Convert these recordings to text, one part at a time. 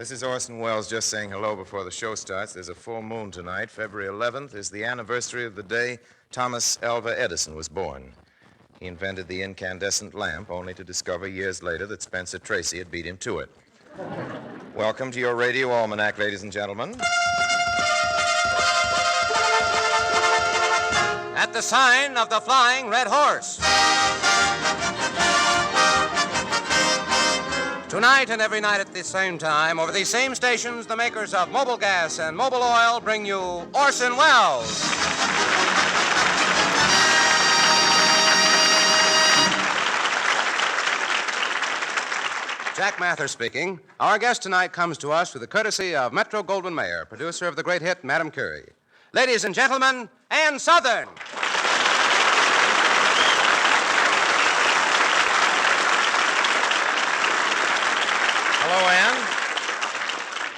This is Orson Welles just saying hello before the show starts. There's a full moon tonight. February 11th is the anniversary of the day Thomas Alva Edison was born. He invented the incandescent lamp, only to discover years later that Spencer Tracy had beat him to it. Welcome to your Radio Almanac, ladies and gentlemen. At the sign of the Flying Red Horse. Tonight and every night at the same time, over these same stations, the makers of Mobil Gas and Mobil Oil bring you Orson Welles. Jack Mather speaking. Our guest tonight comes to us through the courtesy of Metro-Goldwyn-Mayer, producer of the great hit Madam Curie. Ladies and gentlemen, Ann Sothern. Hello, Ann.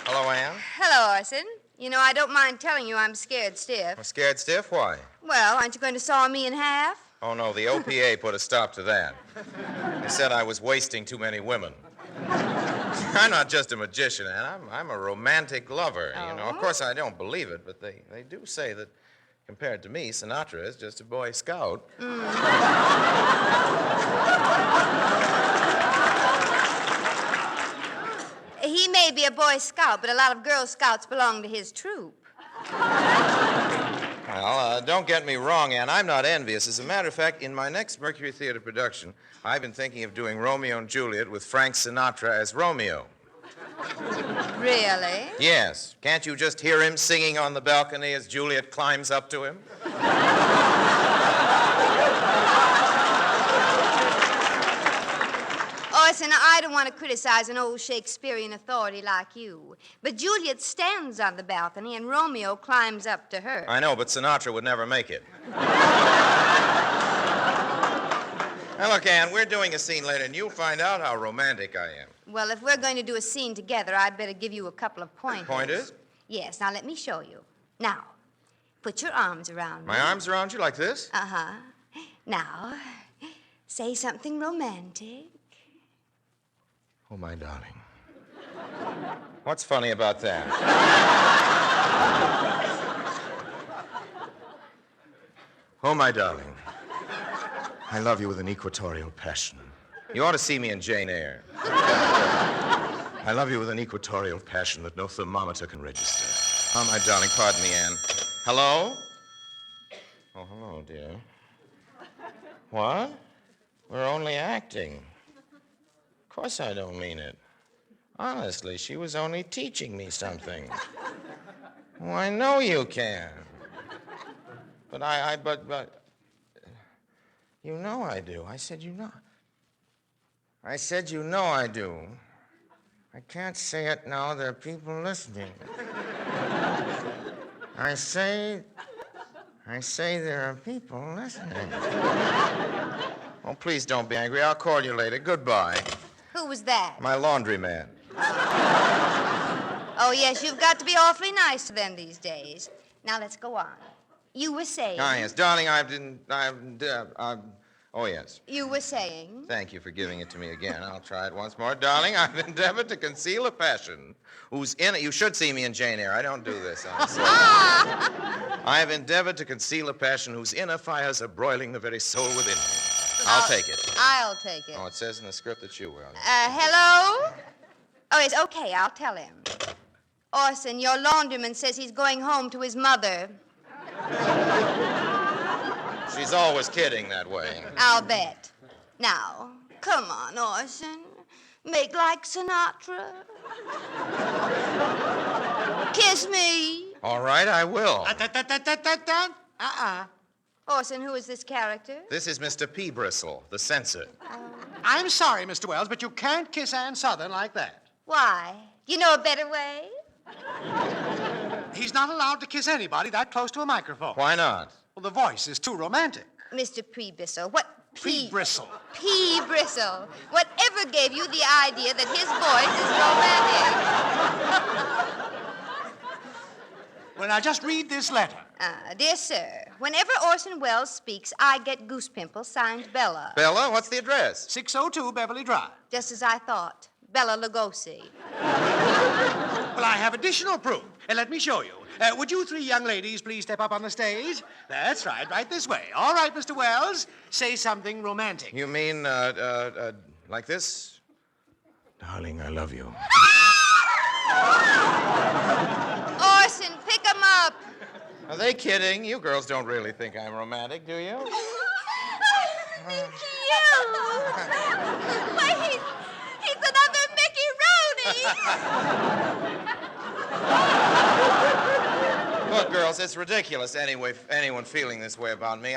Hello, Ann. Hello, Orson. You know, I don't mind telling you I'm scared stiff. I'm scared stiff? Why? Well, aren't you going to saw me in half? Oh, no, the OPA put a stop to that. They said I was wasting too many women. I'm not just a magician, Ann. I'm a romantic lover. Oh. You know, of course, I don't believe it, but they do say that compared to me, Sinatra is just a Boy Scout. He may be a Boy Scout, but a lot of Girl Scouts belong to his troop. Well, don't get me wrong, Ann. I'm not envious. As a matter of fact, in my next Mercury Theater production, I've been thinking of doing Romeo and Juliet with Frank Sinatra as Romeo. Really? Yes. Can't you just hear him singing on the balcony as Juliet climbs up to him? Orson, I don't want to criticize an old Shakespearean authority like you, but Juliet stands on the balcony and Romeo climbs up to her. I know, but Sinatra would never make it. Now, look, Ann, we're doing a scene later, and you'll find out how romantic I am. Well, if we're going to do a scene together, I'd better give you a couple of pointers. Pointers? Yes, now let me show you. Now, put your arms around me. My arms around you like this? Uh-huh. Now, say something romantic. Oh, my darling. What's funny about that? Oh, my darling. I love you with an equatorial passion. You ought to see me in Jane Eyre. I love you with an equatorial passion that no thermometer can register. Oh, my darling, pardon me, Ann. Hello? Oh, hello, dear. What? We're only acting. Of course I don't mean it. Honestly, she was only teaching me something. Oh, I know you can. But but... You know I do. I said you know. I said you know I do. I can't say it now. There are people listening. I say there are people listening. Oh, please don't be angry. I'll call you later. Goodbye. Who was that? My laundryman. Oh, yes, you've got to be awfully nice to them these days. Now, let's go on. You were saying... Ah, yes. Darling, oh, yes. You were saying... Thank you for giving it to me again. I'll try it once more. Darling, I've endeavored to conceal a passion whose in it... You should see me in Jane Eyre. I don't do this. I have endeavored to conceal a passion whose inner fires are broiling the very soul within me. I'll take it. I'll take it. Oh, it says in the script that you will. Hello? Oh, it's okay. I'll tell him. Orson, your laundryman says he's going home to his mother. She's always kidding that way. I'll bet. Now, come on, Orson. Make like Sinatra. Kiss me. All right, I will. Orson, who is this character? This is Mr. P. Bristle, the censor. I'm sorry, Mr. Wells, but you can't kiss Ann Sothern like that. Why? Do you know a better way? He's not allowed to kiss anybody that close to a microphone. Why not? Well, the voice is too romantic. Mr. P. Bristle, what... P. Bristle. P. Bristle. Whatever gave you the idea that his voice is romantic? Well, now, just read this letter. Dear sir, whenever Orson Welles speaks, I get goose pimples, signed Bella. Bella, what's the address? 602 Beverly Drive. Just as I thought. Bela Lugosi. Well, I have additional proof. Let me show you. Would you three young ladies please step up on the stage? That's right this way. All right, Mr. Wells, say something romantic. You mean, like this? Darling, I love you. Orson, pick him up. Are they kidding? You girls don't really think I'm romantic, do you? Thank you. Why, he's another Mickey Rooney. Look, girls, it's ridiculous anyone feeling this way about me.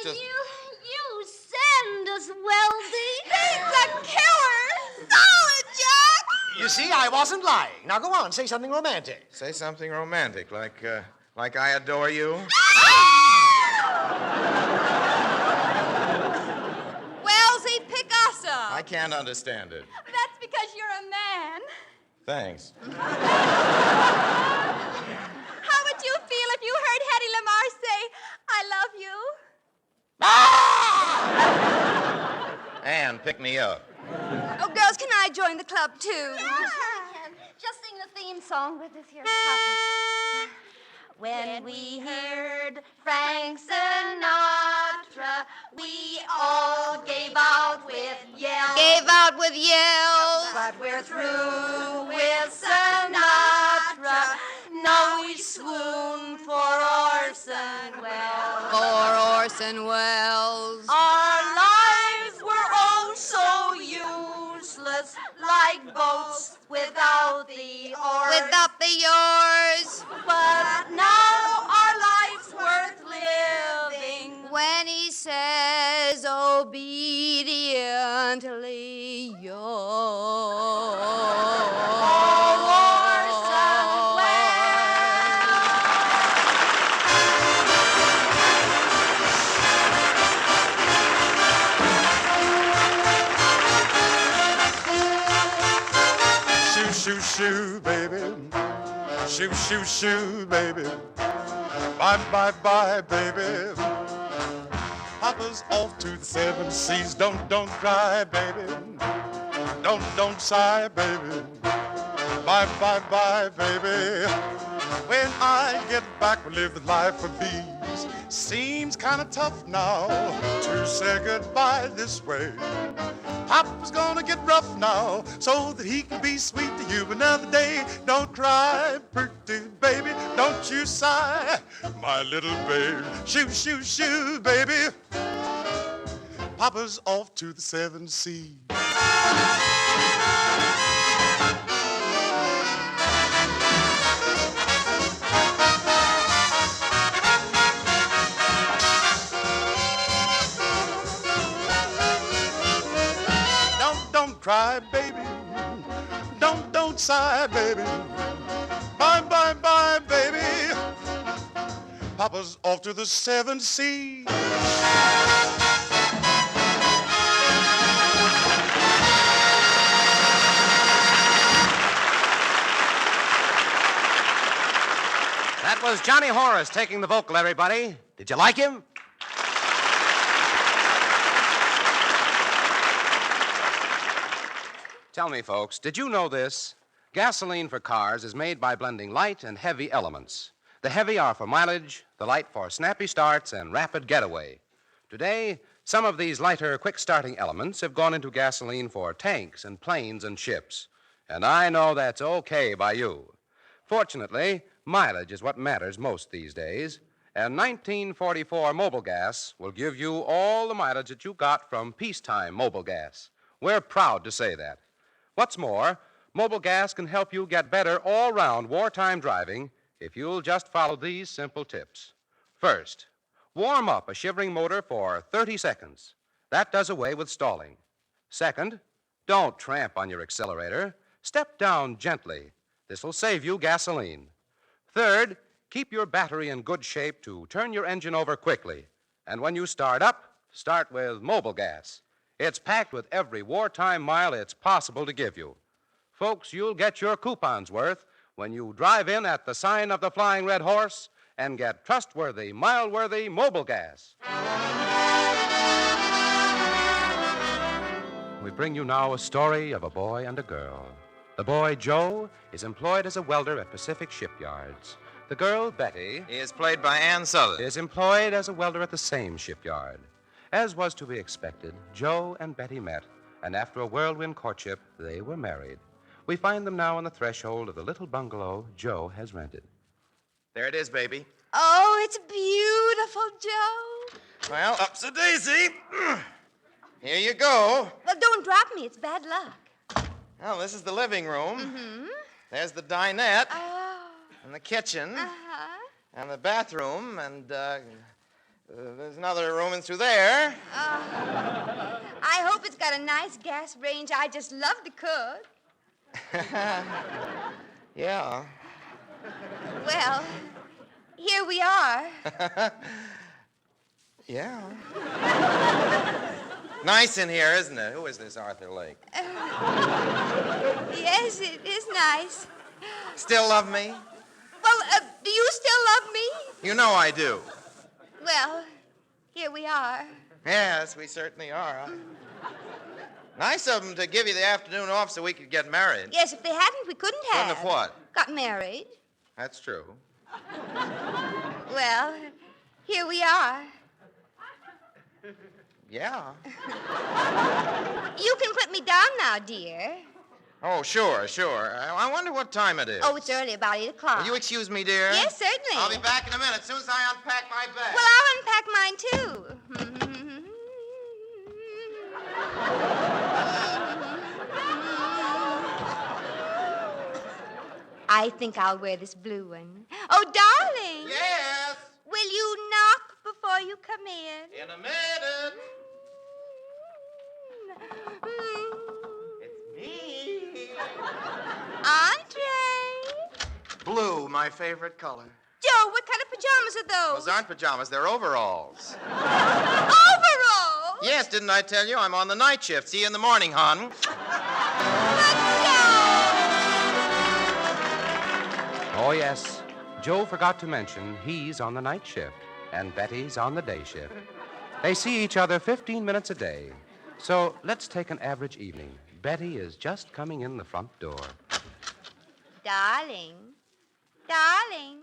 Just... You send us, Weldy. He's a killer. Solid, Jack. You see, I wasn't lying. Now go on, say something romantic. Say something romantic, like I adore you. Wellsy, pick us up. I can't understand it. That's because you're a man. Thanks. How would you feel if you heard Hedy Lamarr say, I love you? Anne, pick me up. Oh, girls, can I join the club, too? Yeah. Just sing the theme song with us here, Papa. When we heard Frank Sinatra, we all gave out with yells. Gave out with yells. But we're through with Sinatra. Now we swoon for Orson Welles. For Orson Welles. Our lives were oh so useless, like boats without the oars. Without the yours. But now our life's worth living. When he says obediently yours. Shoo, shoo, baby. Shoo, shoo, shoo, baby. Bye, bye, bye, baby. Papa's off to the seven seas. Don't cry, baby. Don't sigh, baby. Bye, bye, bye, baby. When I get back, we'll live the life of bees. Seems kind of tough now to say goodbye this way. Papa's gonna get rough now so that he can be sweet to you another day. Don't cry, pretty baby, don't you sigh, my little babe. Shoo, shoo, shoo, baby. Papa's off to the seven seas. Don't cry, baby. Don't sigh, baby. Bye, bye, bye, baby. Papa's off to the seven seas. That was Johnny Horace taking the vocal, everybody. Did you like him? Tell me, folks, did you know this? Gasoline for cars is made by blending light and heavy elements. The heavy are for mileage, the light for snappy starts and rapid getaway. Today, some of these lighter, quick-starting elements have gone into gasoline for tanks and planes and ships. And I know that's okay by you. Fortunately, mileage is what matters most these days. And 1944 Mobil Gas will give you all the mileage that you got from peacetime Mobil Gas. We're proud to say that. What's more, Mobil Gas can help you get better all-round wartime driving if you'll just follow these simple tips. First, warm up a shivering motor for 30 seconds. That does away with stalling. Second, don't tramp on your accelerator. Step down gently. This will save you gasoline. Third, keep your battery in good shape to turn your engine over quickly. And when you start up, start with Mobil Gas. It's packed with every wartime mile it's possible to give you. Folks, you'll get your coupons worth when you drive in at the sign of the Flying Red Horse and get trustworthy, mile-worthy Mobil Gas. we bring you now a story of a boy and a girl. The boy, Joe, is employed as a welder at Pacific shipyards. The girl, Betty, Is played by Ann Sothern. is employed as a welder at the same shipyard. As was to be expected, Joe and Betty met, and after a whirlwind courtship, they were married. We find them now on the threshold of the little bungalow Joe has rented. There it is, baby. Oh, it's beautiful, Joe. Well, up's a daisy. Here you go. Well, don't drop me. It's bad luck. Well, this is the living room. Mm-hmm. There's the dinette Oh. and the kitchen Uh-huh. and the bathroom and there's another room in through there. I hope it's got a nice gas range. I just love to cook. Yeah. Well, here we are. Yeah. Nice in here, isn't it? Who is this Arthur Lake? Yes, it is nice. Still love me? Well, do you still love me? You know I do. Well, here we are. Yes, we certainly are. Nice of them to give you the afternoon off so we could get married. Yes, if they hadn't, we couldn't have. Couldn't have what? Got married. That's true. Well, here we are. Yeah. You can put me down now, dear. Oh, sure. I wonder what time it is. Oh, it's early, about 8 o'clock. Will you excuse me, dear? Yes, certainly. I'll be back in a minute, as soon as I unpack my bag. Well, I'll unpack mine, too. I think I'll wear this blue one. Oh, darling. Yes, Will you knock before you come in? in a minute. Mm. It's me. Andre. Blue, my favorite color. Joe, what kind of pajamas are those? Those aren't pajamas, they're overalls. Overalls? Yes, didn't I tell you? I'm on the night shift. See you in the morning, hon. Oh, yes. Joe forgot to mention he's on the night shift and Betty's on the day shift. They see each other 15 minutes a day. So let's take an average evening. Betty is just coming in the front door. Darling. Darling.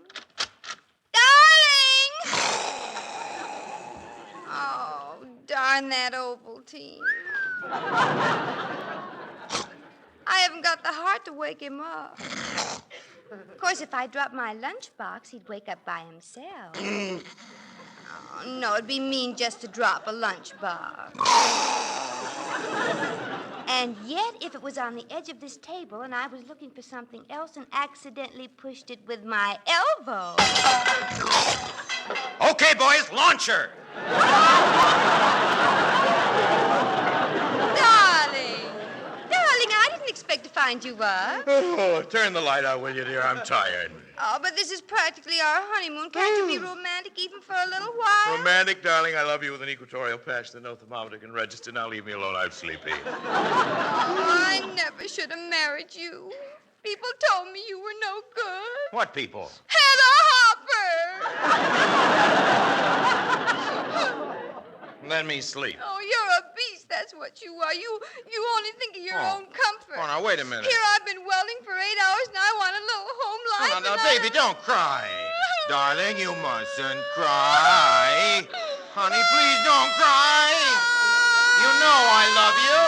Darling! Oh, darn that Ovaltine. I haven't got the heart to wake him up. Of course, if I dropped my lunchbox, he'd wake up by himself. Oh, no, it'd be mean just to drop a lunchbox. And yet, if it was on the edge of this table and I was looking for something else and accidentally pushed it with my elbow. Okay, boys, launch her. Darling, I didn't expect to find you up. Oh, turn the light out, will you, dear? I'm tired. Oh, but this is practically our honeymoon. Can't you be romantic even for a little while? Romantic, darling, I love you with an equatorial patch that no thermometer can register. Now leave me alone. I'm sleepy. Oh, I never should have married you. People told me you were no good. What people? Heather Hopper! Let me sleep. Oh, you're a beast, that's what you are. You only think of your own comfort. Oh, now, wait a minute. Here I've been welding for 8 hours, and I want a little home life. Now, baby, don't cry. Darling, you mustn't cry. Honey, please don't cry. You know I love you.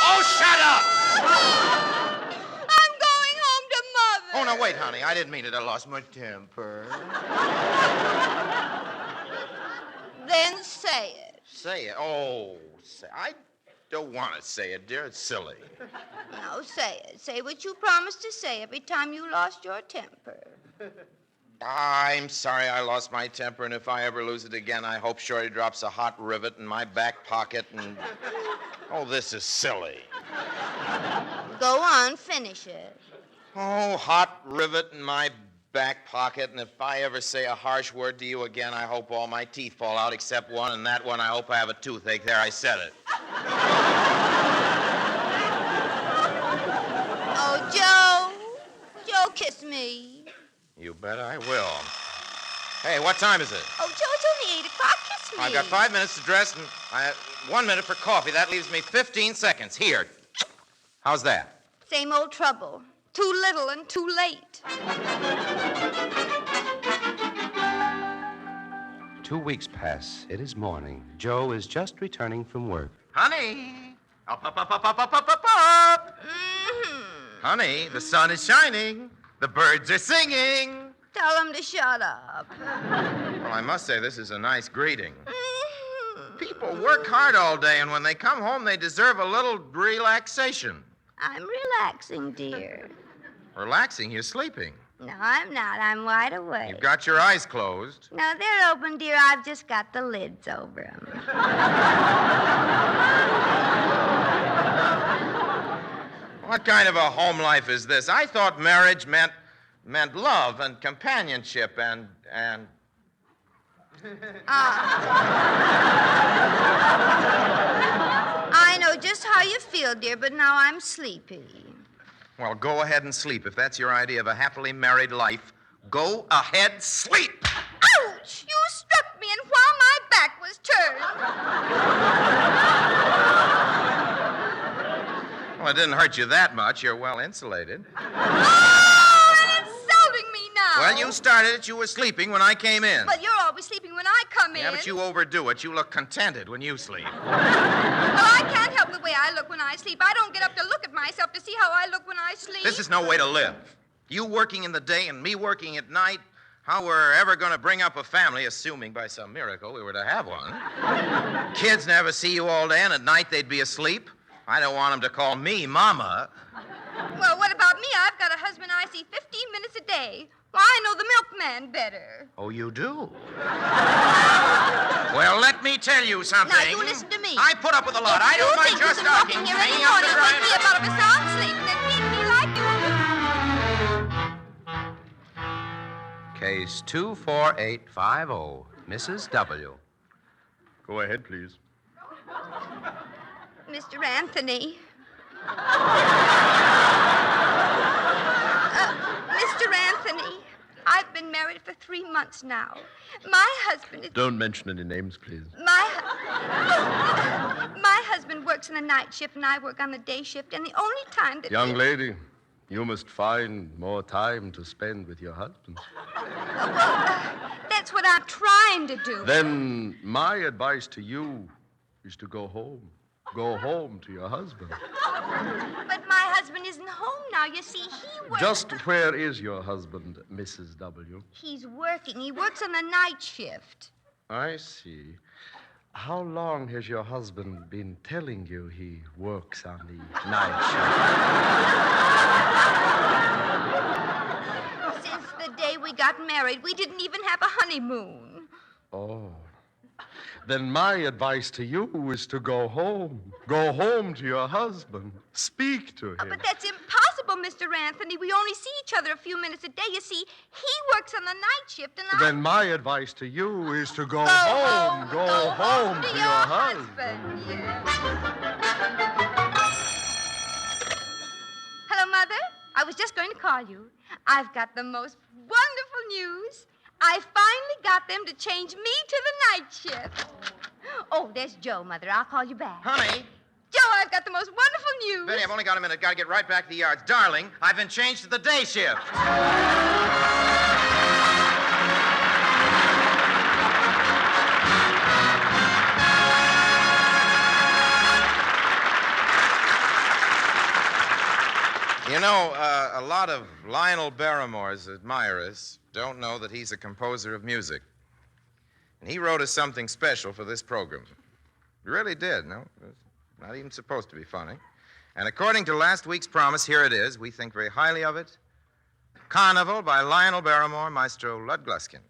Oh, shut up! I'm going home to Mother. Oh, now, wait, honey. I didn't mean it. I lost my temper. Then say it. Say it. Oh, I don't want to say it, dear. It's silly. No, say it. Say what you promised to say every time you lost your temper. I'm sorry I lost my temper, and if I ever lose it again, I hope Shorty drops a hot rivet in my back pocket and... Oh, this is silly. Go on, finish it. Oh, hot rivet in my back pocket, and if I ever say a harsh word to you again, I hope all my teeth fall out except one, and that one I hope I have a toothache. There, I said it. Oh, Joe. Joe, kiss me. You bet I will. Hey, what time is it? Oh, Joe, it's only 8 o'clock. Kiss I've got 5 minutes to dress and 1 minute for coffee. That leaves me 15 seconds. Here. How's that? Same old trouble. Too little and too late. 2 weeks pass. It is morning. Joe is just returning from work. Honey! Up, up, up, up, up, up, up, up, up! Mm-hmm. Honey, the sun is shining. The birds are singing. Tell him to shut up. Well, I must say, this is a nice greeting. Mm-hmm. People work hard all day, and when they come home, they deserve a little relaxation. I'm relaxing, dear. Relaxing? You're sleeping. No, I'm not. I'm wide awake. You've got your eyes closed. No, they're open, dear. I've just got the lids over them. What kind of a home life is this? I thought marriage meant love and companionship and... I know just how you feel, dear, but now I'm sleepy. Well, go ahead and sleep. If that's your idea of a happily married life, go ahead, sleep. Ouch! You struck me, and while my back was turned. Well, it didn't hurt you that much. You're well insulated. Oh, and insulting me now. Well, you started it. You were sleeping when I came in. But you're always sleeping when I come in. Yeah, but you overdo it. You look contented when you sleep. Well, I can't help the way I look when I sleep. I don't get up to look at myself to see how I look when I sleep. This is no way to live. You working in the day and me working at night. How we're ever going to bring up a family, assuming by some miracle we were to have one. Kids never see you all day, and at night they'd be asleep. I don't want them to call me Mama. Well, what about me? I've got a husband I see 15 minutes a day. Well, I know the milkman better. Oh, you do? Well, let me tell you something. Now, you listen to me. I put up with a lot. I don't mind just talking. Here Hanging any up morning, the wake me up drive. out of a sound sleep, and then feed me like you do. Case 24850, Mrs. W. Go ahead, please. Mr. Anthony. Mr. Anthony, I've been married for 3 months now. My husband is... Don't mention any names, please. My husband works in the night shift, and I work on the day shift, and the only time that... Young lady, you must find more time to spend with your husband. That's what I'm trying to do. Then my advice to you is to go home. Go home to your husband. But my husband isn't home now. You see, he works... Just where is your husband, Mrs. W? He's working. He works on the night shift. I see. How long has your husband been telling you he works on the night shift? Since the day we got married, we didn't even have a honeymoon. Oh. Then my advice to you is to go home. Go home to your husband. Speak to him. But that's impossible, Mr. Anthony. We only see each other a few minutes a day. You see, he works on the night shift, and Then my advice to you is to go home. Go home to your husband. Yes. Hello, Mother. I was just going to call you. I've got the most wonderful news. I finally got them to change me to the night shift. Oh, there's Joe, Mother. I'll call you back. Honey. Joe, I've got the most wonderful news. Benny, I've only got a minute. Got to get right back to the yards. Darling, I've been changed to the day shift. You know, a lot of Lionel Barrymore's admirers don't know that he's a composer of music. And he wrote us something special for this program. He really did, no? It's not even supposed to be funny. And according to last week's promise, here it is. We think very highly of it. Carnival by Lionel Barrymore, Maestro Lud Gluskin.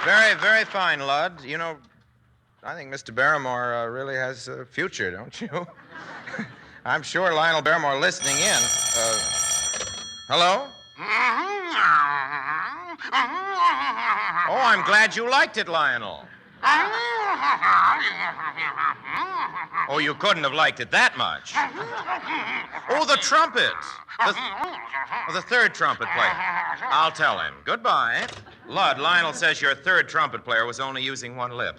Very, very fine, Lud. You know, I think Mr. Barrymore really has a future, don't you? I'm sure Lionel Barrymore listening in. Hello? Oh, I'm glad you liked it, Lionel. Oh, you couldn't have liked it that much. Oh, the trumpet. The third trumpet player. I'll tell him. Goodbye. Lud, Lionel says your third trumpet player was only using one lip.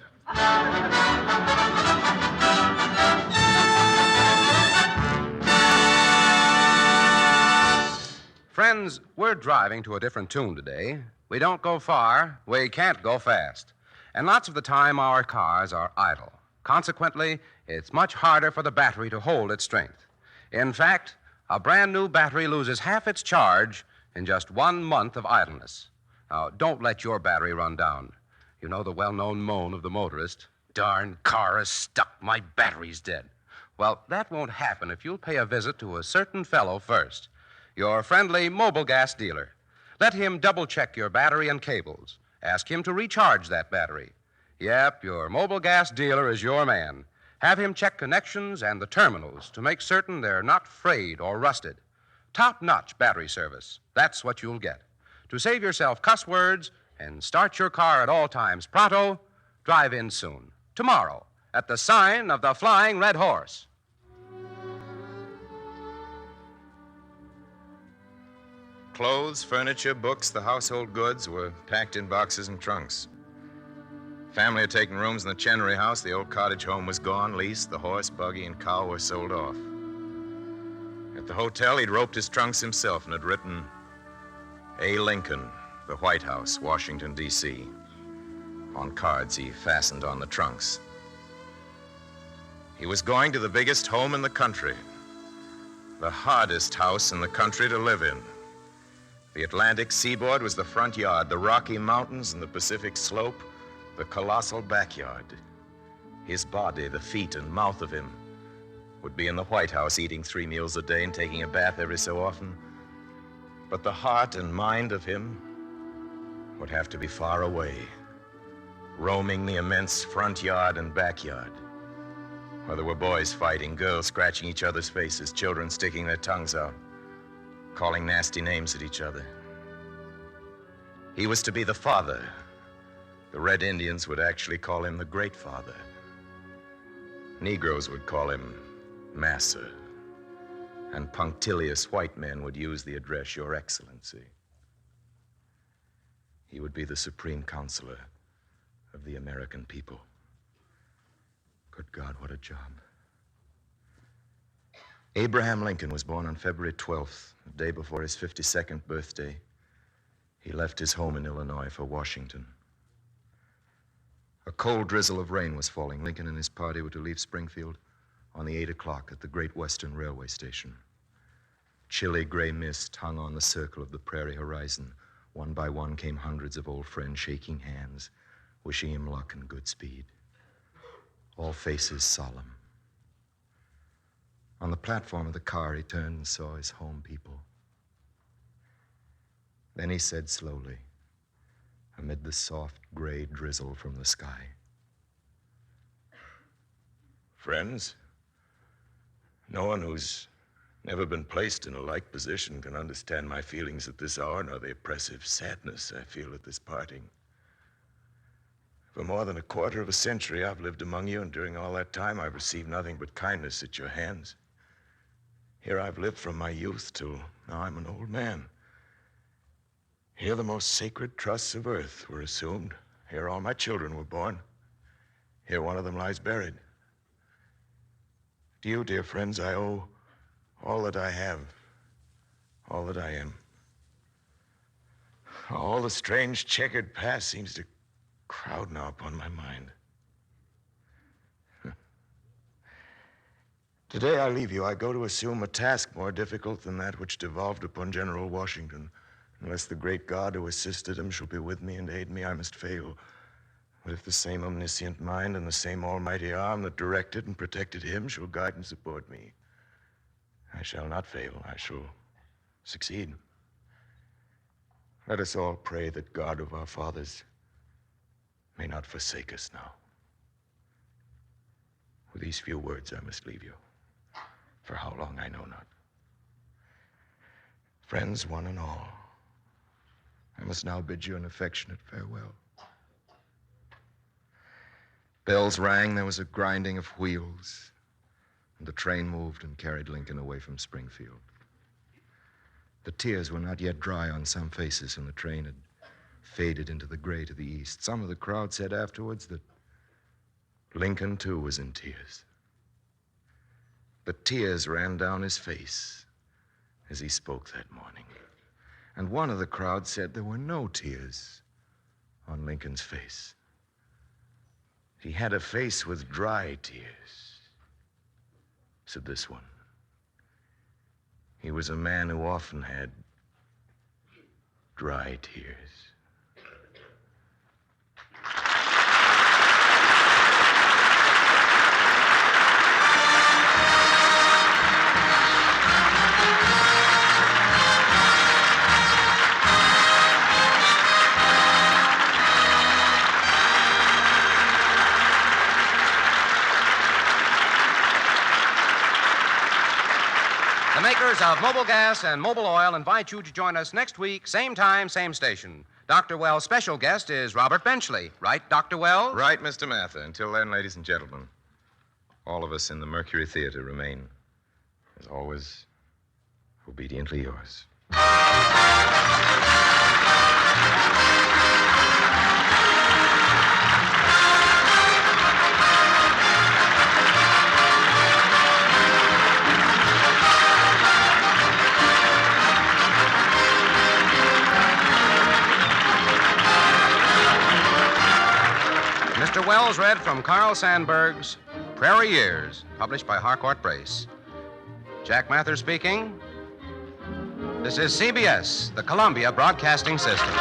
Friends, we're driving to a different tune today. We don't go far, we can't go fast. And lots of the time, our cars are idle. Consequently, it's much harder for the battery to hold its strength. In fact, a brand new battery loses half its charge in just 1 month of idleness. Now, don't let your battery run down. You know the well-known moan of the motorist, "Darn car is stuck, my battery's dead." Well, that won't happen if you'll pay a visit to a certain fellow first, your friendly mobile gas dealer. Let him double-check your battery and cables. Ask him to recharge that battery. Yep, your mobile gas dealer is your man. Have him check connections and the terminals to make certain they're not frayed or rusted. Top-notch battery service. That's what you'll get. To save yourself cuss words and start your car at all times pronto, drive in soon. Tomorrow, at the sign of the Flying Red Horse. Clothes, furniture, books, the household goods were packed in boxes and trunks. Family had taken rooms in the Chenery house. The old cottage home was gone, leased. The horse, buggy, and cow were sold off. At the hotel, he'd roped his trunks himself and had written, A. Lincoln, the White House, Washington, D.C. On cards he fastened on the trunks. He was going to the biggest home in the country, the hardest house in the country to live in. The Atlantic seaboard was the front yard, the Rocky Mountains and the Pacific slope, the colossal backyard. His body, the feet and mouth of him, would be in the White House eating 3 meals a day and taking a bath every so often. But the heart and mind of him would have to be far away, roaming the immense front yard and backyard, where there were boys fighting, girls scratching each other's faces, children sticking their tongues out, calling nasty names at each other. He was to be the father. The Red Indians would actually call him the Great Father. Negroes would call him Massa. And punctilious white men would use the address, Your Excellency. He would be the supreme counselor of the American people. Good God, what a job. Abraham Lincoln was born on February 12th, the day before his 52nd birthday. He left his home in Illinois for Washington. A cold drizzle of rain was falling. Lincoln and his party were to leave Springfield on the 8 o'clock at the Great Western Railway Station. Chilly gray mist hung on the circle of the prairie horizon. One by one came hundreds of old friends shaking hands, wishing him luck and good speed. All faces solemn. On the platform of the car, he turned and saw his home people. Then he said slowly, amid the soft gray drizzle from the sky, "Friends, no one who's never been placed in a like position can understand my feelings at this hour, nor the oppressive sadness I feel at this parting. For more than a quarter of a century, I've lived among you, and during all that time, I've received nothing but kindness at your hands. Here I've lived from my youth till now I'm an old man. Here the most sacred trusts of earth were assumed. Here all my children were born. Here one of them lies buried. To you, dear friends, I owe all that I have, all that I am. All the strange checkered past seems to crowd now upon my mind. Today I leave you. I go to assume a task more difficult than that which devolved upon General Washington. Unless the great God who assisted him shall be with me and aid me, I must fail. But if the same omniscient mind and the same almighty arm that directed and protected him shall guide and support me, I shall not fail. I shall succeed. Let us all pray that God of our fathers may not forsake us now. With these few words, I must leave you. For how long, I know not. Friends, one and all, I must now bid you an affectionate farewell. Bells rang, there was a grinding of wheels, and the train moved and carried Lincoln away from Springfield. The tears were not yet dry on some faces, and the train had faded into the gray to the east. Some of the crowd said afterwards that Lincoln, too, was in tears. The tears ran down his face as he spoke that morning. And one of the crowd said there were no tears on Lincoln's face. He had a face with dry tears, said this one. He was a man who often had dry tears. The makers of Mobile Gas and Mobile Oil invite you to join us next week, same time, same station. Dr. Wells' special guest is Robert Benchley. Right, Dr. Wells? Right, Mr. Mather. Until then, ladies and gentlemen, all of us in the Mercury Theater remain, as always, obediently yours. Mr. Wells read from Carl Sandburg's Prairie Years, published by Harcourt Brace. Jack Mather speaking. This is CBS, the Columbia Broadcasting System.